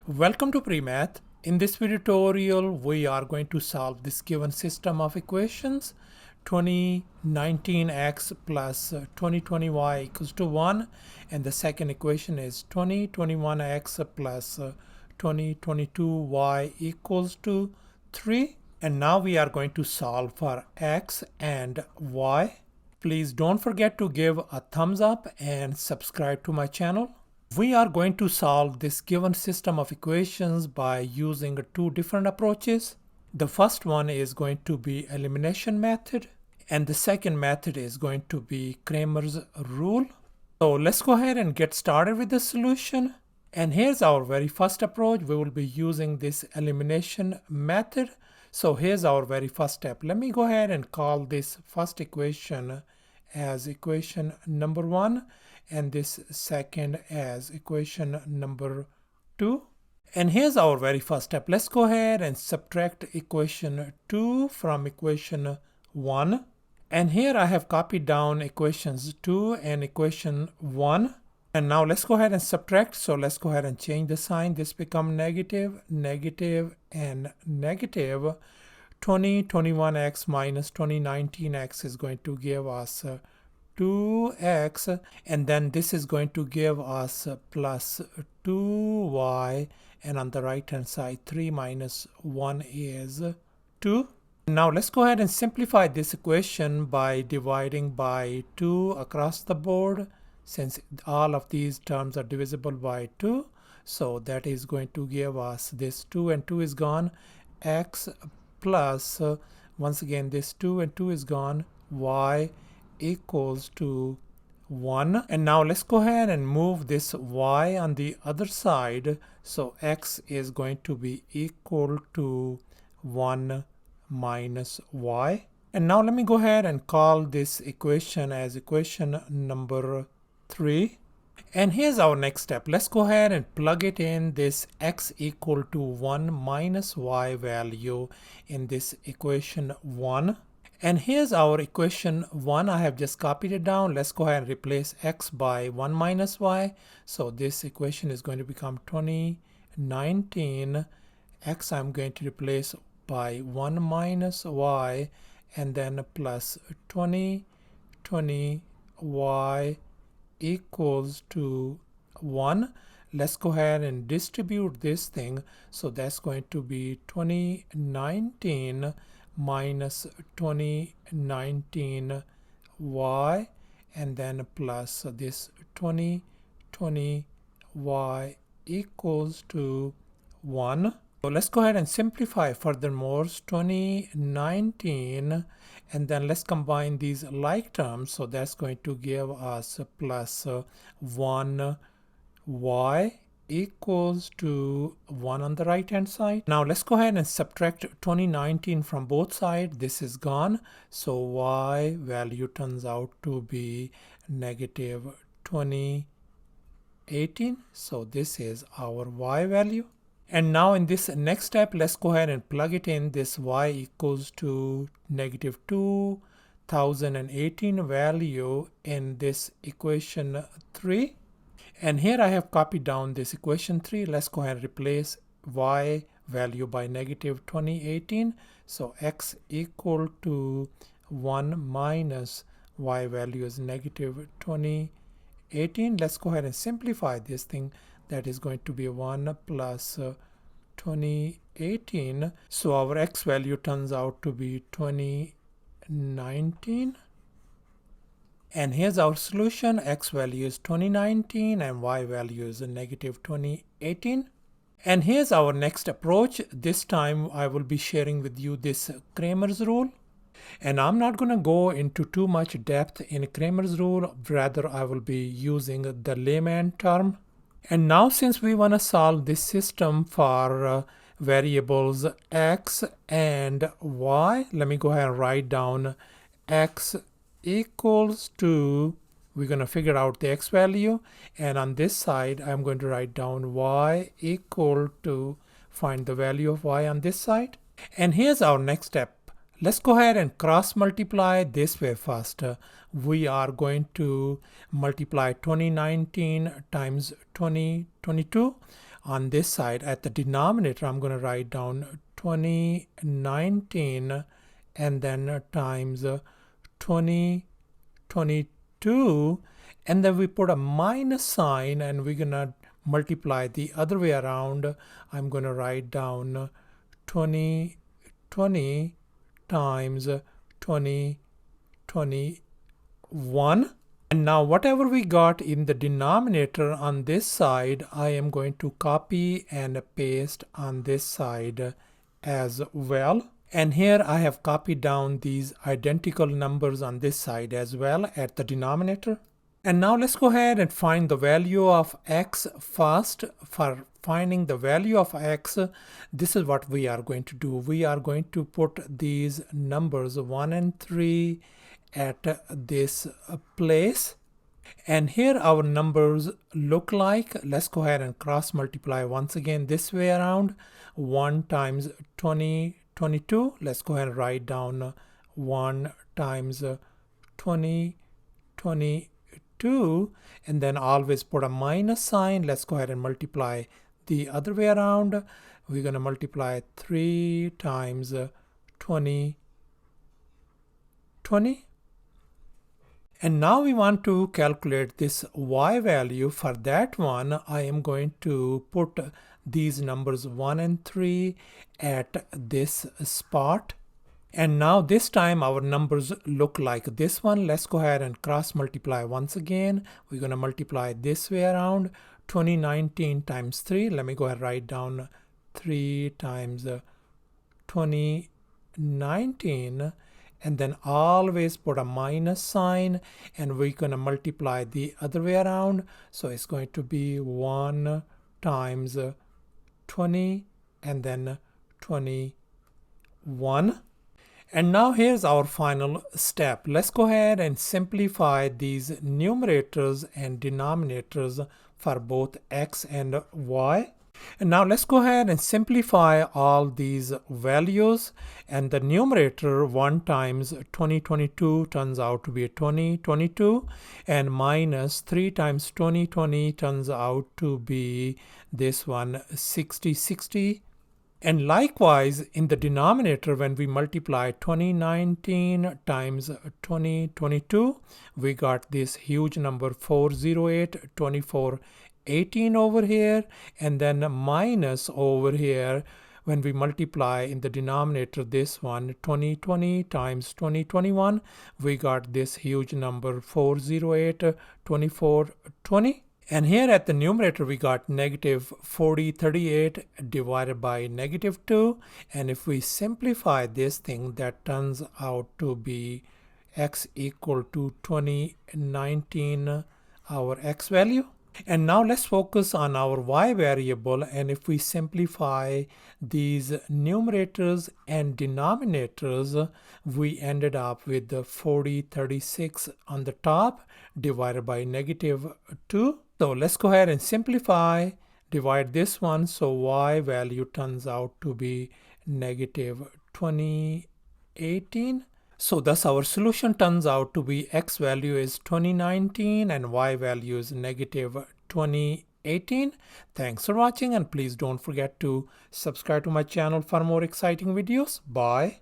Welcome to Premath. In this video tutorial, we are going to solve this given system of equations 2019x plus 2020y equals to 1, and the second equation is 2021x plus 2022y equals to 3. And now we are going to solve for x and y. Please don't forget to give a thumbs up and subscribe to my channel. We are going to solve this given system of equations by using two different approaches. The first one is going to be elimination method, and the second method is going to be Cramer's rule. So let's go ahead and get started with the solution. And here's our very first approach. We will be using this elimination method. So here's our very first step. Let me go ahead and call this first equation as equation number 1, and this second as equation number 2. And here's our very first step. Let's go ahead and subtract equation 2 from equation 1. And here I have copied down equations 2 and equation 1. And now let's go ahead and subtract. So let's go ahead and change the sign. This become negative, negative, and negative. 2021x minus 2019x is going to give us 2x, and then this is going to give us plus 2y, and on the right hand side 3 minus 1 is 2. Now let's go ahead and simplify this equation by dividing by 2 across the board, since all of these terms are divisible by 2. So that is going to give us this 2 and 2 is gone, x plus once again this 2 and 2 is gone, y equals to 1. And now let's go ahead and move this y on the other side. So x is going to be equal to 1 minus y. And now let me go ahead and call this equation as equation number 3. And here's our next step. Let's go ahead and plug it in this x equal to 1 minus y value in this equation 1. And here's our equation 1. I have just copied it down. Let's go ahead and replace x by 1 minus y. So this equation is going to become 2019. X I'm going to replace by 1 minus y, and then plus 2020 y equals to 1. Let's go ahead and distribute this thing. So that's going to be 2019 minus 2019 y, and then plus this 2020 y equals to 1. So let's go ahead and simplify furthermore 2019, and then let's combine these like terms. So that's going to give us plus 1 y equals to 1 on the right hand side. Now let's go ahead and subtract 2019 from both sides. This is gone, so y value turns out to be negative 2018. So this is our y value. And now in this next step, let's go ahead and plug it in. This y equals to negative 2018 value in this equation 3. And here I have copied down this equation 3. Let's go ahead and replace y value by negative 2018. So x equal to 1 minus y value is negative 2018. Let's go ahead and simplify this thing. That is going to be 1 plus 2018. So our x value turns out to be 2019. And here's our solution. X value is 2019 and y value is negative 2018. And here's our next approach. This time I will be sharing with you this Cramer's rule. And I'm not going to go into too much depth in Cramer's rule. Rather, I will be using the layman term. And now since we want to solve this system for variables x and y, let me go ahead and write down x equals to, we're going to figure out the x value, and on this side I'm going to write down y equal to, find the value of y on this side. And here's our next step. Let's go ahead and cross multiply this way first. We are going to multiply 2019 times 2022. on this side at the denominator, I'm going to write down 2019 and then times 2022, and then we put a minus sign and we're going to multiply the other way around. I'm going to write down 2020 times 2021. And now whatever we got in the denominator on this side, I am going to copy and paste on this side as well. And here I have copied down these identical numbers on this side as well at the denominator. And now let's go ahead and find the value of x first. For finding the value of x, this is what we are going to do. We are going to put these numbers 1 and 3 at this place. And here our numbers look like. Let's go ahead and cross multiply once again this way around. 1 times 2022. Let's go ahead and write down 1 times 2022, and then always put a minus sign. Let's go ahead and multiply the other way around. We're going to multiply 3 times 2020. And now we want to calculate this y value. For that one, I am going to put these numbers 1 and 3 at this spot. And now this time our numbers look like this one. Let's go ahead and cross multiply once again. We're going to multiply this way around. 2019 times 3. Let me go ahead and write down 3 times 2019. And then always put a minus sign, and we're going to multiply the other way around. So it's going to be 1 times 20 and then 21. And now here's our final step. Let's go ahead and simplify these numerators and denominators for both x and y. And now let's go ahead and simplify all these values. And the numerator 1 times 2022 turns out to be 2022, and minus 3 times 2020 turns out to be this one 6060. And likewise in the denominator, when we multiply 2019 times 2022, we got this huge number 408, 2418 over here, and then minus over here when we multiply in the denominator this one 2020 times 2021, we got this huge number 408, 2420. And here at the numerator we got negative 4038 divided by negative 2, and if we simplify this thing, that turns out to be x equal to 2019, our x value. And now let's focus on our y variable, and if we simplify these numerators and denominators, we ended up with the 4036 on the top divided by negative 2. So let's go ahead and simplify, divide this one, so y value turns out to be negative 2018. So thus our solution turns out to be x value is 2019 and y value is negative 2018. Thanks for watching, and please don't forget to subscribe to my channel for more exciting videos. Bye.